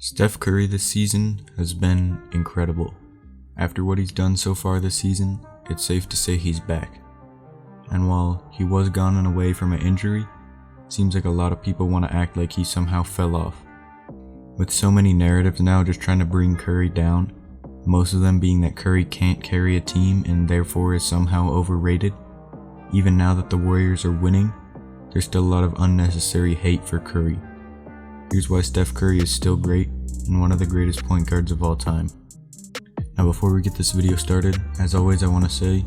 Steph Curry this season has been incredible. After what he's done so far this season, it's safe to say he's back. And while he was gone and away from an injury, it seems like a lot of people want to act like he somehow fell off. With so many narratives now just trying to bring Curry down, most of them being that Curry can't carry a team and therefore is somehow overrated, even now that the Warriors are winning, there's still a lot of unnecessary hate for Curry. Here's why Steph Curry is still great and one of the greatest point guards of all time. Now before we get this video started, as always I want to say,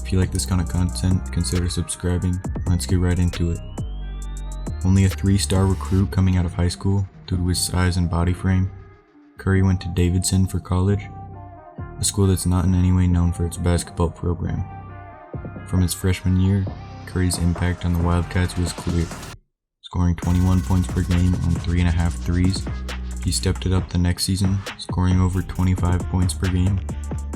if you like this kind of content, consider subscribing. Let's get right into it. Only a 3-star recruit coming out of high school due to his size and body frame, Curry went to Davidson for college, a school that's not in any way known for its basketball program. From his freshman year, Curry's impact on the Wildcats was clear. Scoring 21 points per game on 3.5 threes, he stepped it up the next season, scoring over 25 points per game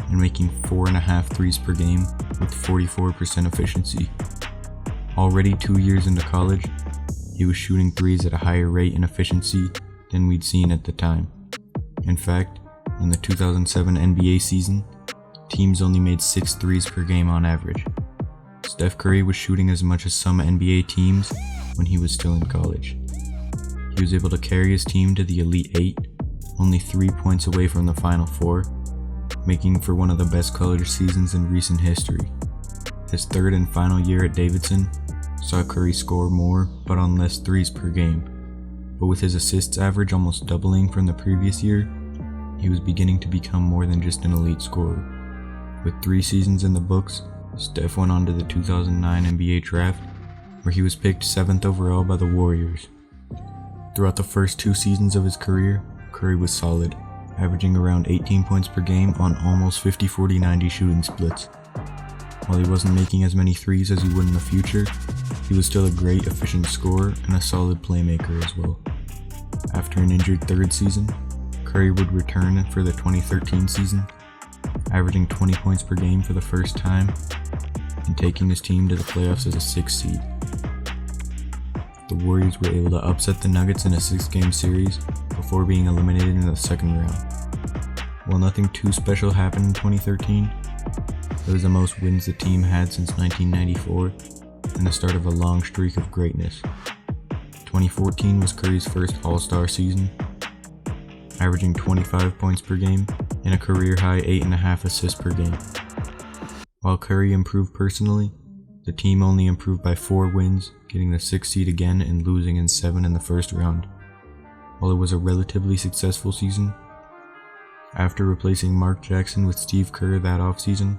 and making 4.5 threes per game with 44% efficiency. Already 2 years into college, he was shooting threes at a higher rate and efficiency than we'd seen at the time. In fact, in the 2007 NBA season, teams only made 6 threes per game on average. Steph Curry was shooting as much as some NBA teams when he was still in college. He was able to carry his team to the Elite 8, only 3 points away from the Final Four, making for one of the best college seasons in recent history. His third and final year at Davidson saw Curry score more but on less threes per game, but with his assists average almost doubling from the previous year, he was beginning to become more than just an elite scorer. With 3 seasons in the books, Steph went on to the 2009 NBA draft, where he was picked 7th overall by the Warriors. Throughout the first 2 seasons of his career, Curry was solid, averaging around 18 points per game on almost 50-40-90 shooting splits. While he wasn't making as many threes as he would in the future, he was still a great efficient scorer and a solid playmaker as well. After an injured 3rd season, Curry would return for the 2013 season, averaging 20 points per game for the first time and taking his team to the playoffs as a 6th seed. The Warriors were able to upset the Nuggets in a 6-game series before being eliminated in the second round. While nothing too special happened in 2013, it was the most wins the team had since 1994 and the start of a long streak of greatness. 2014 was Curry's first All-Star season, averaging 25 points per game and a career-high 8.5 assists per game. While Curry improved personally, the team only improved by 4 wins, getting the 6th seed again and losing in 7 in the first round. While it was a relatively successful season, after replacing Mark Jackson with Steve Kerr that offseason,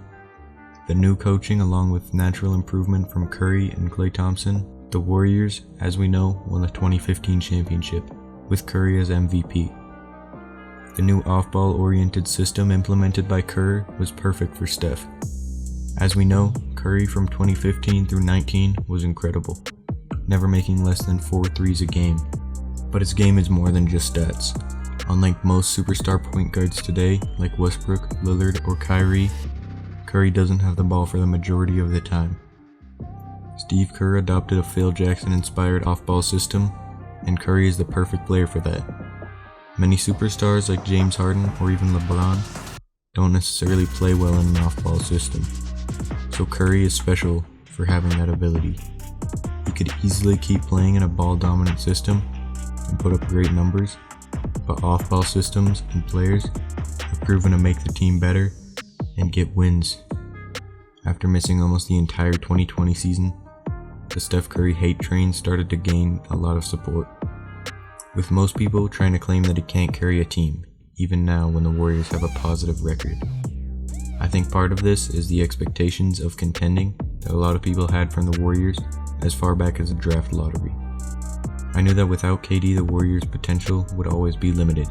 the new coaching along with natural improvement from Curry and Klay Thompson, the Warriors, as we know, won the 2015 championship, with Curry as MVP. The new off-ball oriented system implemented by Kerr was perfect for Steph. As we know, Curry from 2015 through 19 was incredible, never making less than 4 threes a game. But his game is more than just stats. Unlike most superstar point guards today, like Westbrook, Lillard, or Kyrie, Curry doesn't have the ball for the majority of the time. Steve Kerr adopted a Phil Jackson-inspired off-ball system, and Curry is the perfect player for that. Many superstars like James Harden or even LeBron don't necessarily play well in an off-ball system, so Curry is special for having that ability. He could easily keep playing in a ball-dominant system and put up great numbers, but off-ball systems and players have proven to make the team better and get wins. After missing almost the entire 2020 season, the Steph Curry hate train started to gain a lot of support, with most people trying to claim that he can't carry a team, even now when the Warriors have a positive record. I think part of this is the expectations of contending that a lot of people had from the Warriors as far back as the draft lottery. I knew that without KD, the Warriors' potential would always be limited.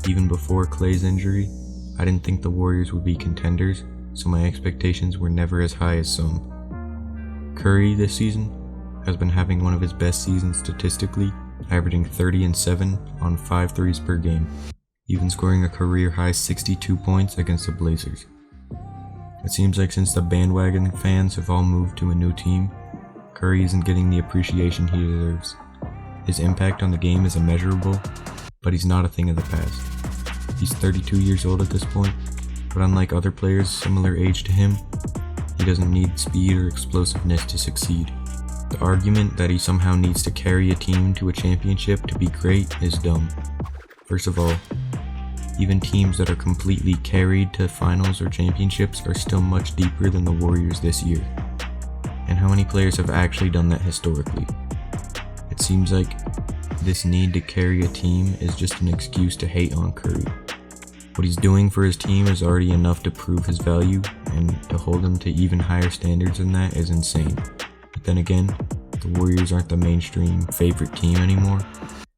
Even before Klay's injury, I didn't think the Warriors would be contenders, so my expectations were never as high as some. Curry this season has been having one of his best seasons statistically, averaging 30 and 7 on 5 threes per game, even scoring a career-high 62 points against the Blazers. It seems like since the bandwagon fans have all moved to a new team, Curry isn't getting the appreciation he deserves. His impact on the game is immeasurable, but he's not a thing of the past. He's 32 years old at this point, but unlike other players similar age to him, he doesn't need speed or explosiveness to succeed. The argument that he somehow needs to carry a team to a championship to be great is dumb. First of all, even teams that are completely carried to finals or championships are still much deeper than the Warriors this year. And how many players have actually done that historically? It seems like this need to carry a team is just an excuse to hate on Curry. What he's doing for his team is already enough to prove his value, and to hold him to even higher standards than that is insane. But then again, the Warriors aren't the mainstream favorite team anymore,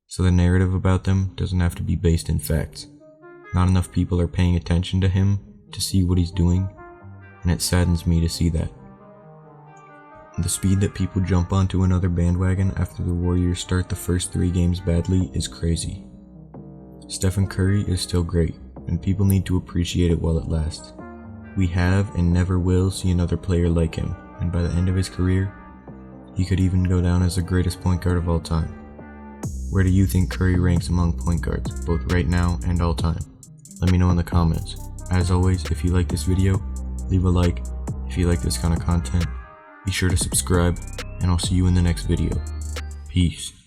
so the narrative about them doesn't have to be based in facts. Not enough people are paying attention to him to see what he's doing, and it saddens me to see that. The speed that people jump onto another bandwagon after the Warriors start the first 3 games badly is crazy. Steph Curry is still great, and people need to appreciate it while it lasts. We have and never will see another player like him, and by the end of his career, he could even go down as the greatest point guard of all time. Where do you think Curry ranks among point guards, both right now and all time? Let me know in the comments. As always, if you like this video, leave a like. If you like this kind of content, be sure to subscribe, and I'll see you in the next video. Peace.